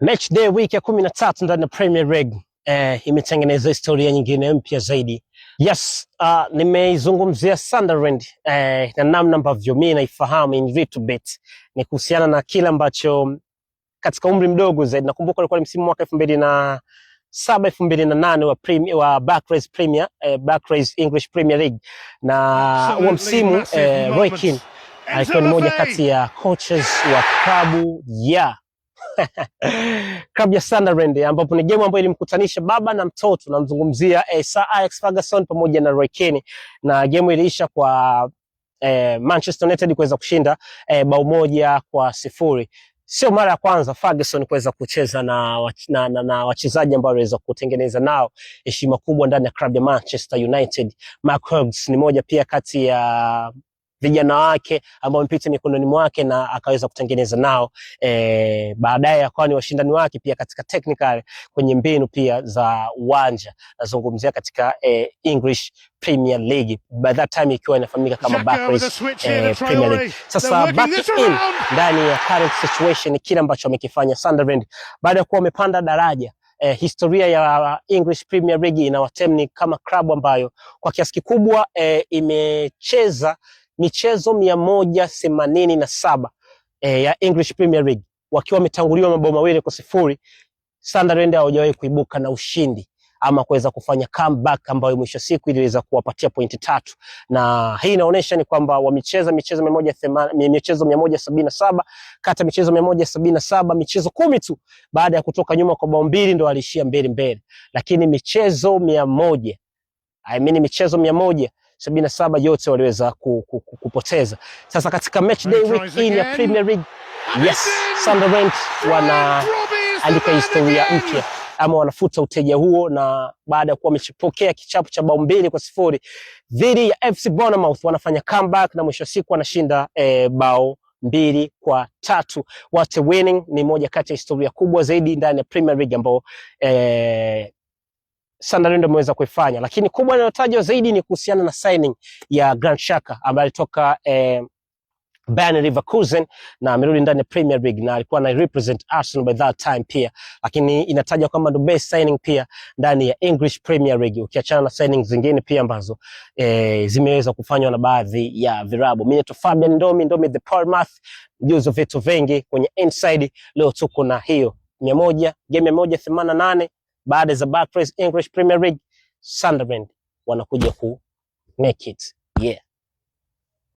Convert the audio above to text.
Match day week ya 13 ndani ya Premier League imetengeneza historia nyingine mpya zaidi. Yes, nimeizungumzia Sunderland na namna ambavyo mimi naifahamu in little bit ni kuhusiana na kile ambacho katika umri mdogo zaidi. Nakumbuka ilikuwa ni msimu mwaka 2007 2008 wa Barclays English Premier League, na huo msimu Roy Keane alikuwa ni moja kati ya coaches wa klabu ya klabu ya Sunderland, ambapo ni game ambayo ilimkutanisha baba na mtoto. Namzungumzia Sir Alex Ferguson pamoja na Roy Keane, na game iliisha kwa Manchester United kuweza kushinda bao 1-0. Sio mara ya kwanza Ferguson kuweza kucheza na wachezaji ambao waliweza kutengeneza nao heshima kubwa ndani ya klabu ya Manchester United. Mark Hughes ni moja pia kati ya vijana wake ambao wamepita mikononi mwake na akaweza kutengeneza nao baadaye akawa ni washindani wake pia katika technical kwenye mbinu pia za uwanja. Nazungumzia katika English Premier League, by that time ikiwa inafahamika kama Barclays Premier League. Sasa back in ndani ya current situation, kile ambacho wamekifanya Sunderland baada ya kuwa wamepanda daraja. Historia ya English Premier League inawatemni kama klabu ambayo kwa kiasi kikubwa imecheza michezo 187 ya English Premier League, wakiwa wametanguliwa mabao 2-0. Sunderland hawajawahi kuibuka na ushindi ama kuweza kufanya comeback ambayo mwisho siku iliweza kuwapatia pointi 3, na hii inaonyesha ni kwamba wamecheza michezo 177, kata michezo 177, michezo 10 tu baada ya kutoka nyuma kwa bao 2 ndo walishia mbele, lakini michezo 177 yote waliweza kupoteza. Sasa katika match day week hii ya Premier League, yes, Sunderland wanaandika historia mpya ama wanafuta uteja huo, na baada ya kuwa wamepokea kichapo cha bao 2-0 dhidi ya FC Bournemouth, wanafanya comeback na mwisho siku wanashinda bao 2-3. What a winning! Ni moja kati ya historia kubwa zaidi ndani ya Premier League ambao Sunderland ameweza kuifanya, lakini kubwa inayotajwa zaidi ni kuhusiana na signing ya Granit Xhaka ambaye alitoka Bayer Leverkusen na amerudi ndani ya Premier League na alikuwa na represent Arsenal by that time pia, lakini inatajwa kama the best signing pia ndani ya English Premier League, ukiachana na signings zingine pia ambazo zimeweza kufanywa na baadhi ya virabu. Mimi ni Fabian Ndomi the Palmath, mjuzo vitu vingi kwenye inside. Leo tuko na hiyo game 188 baada za Barclays English Premier League. Sunderland wanakuja ku make it.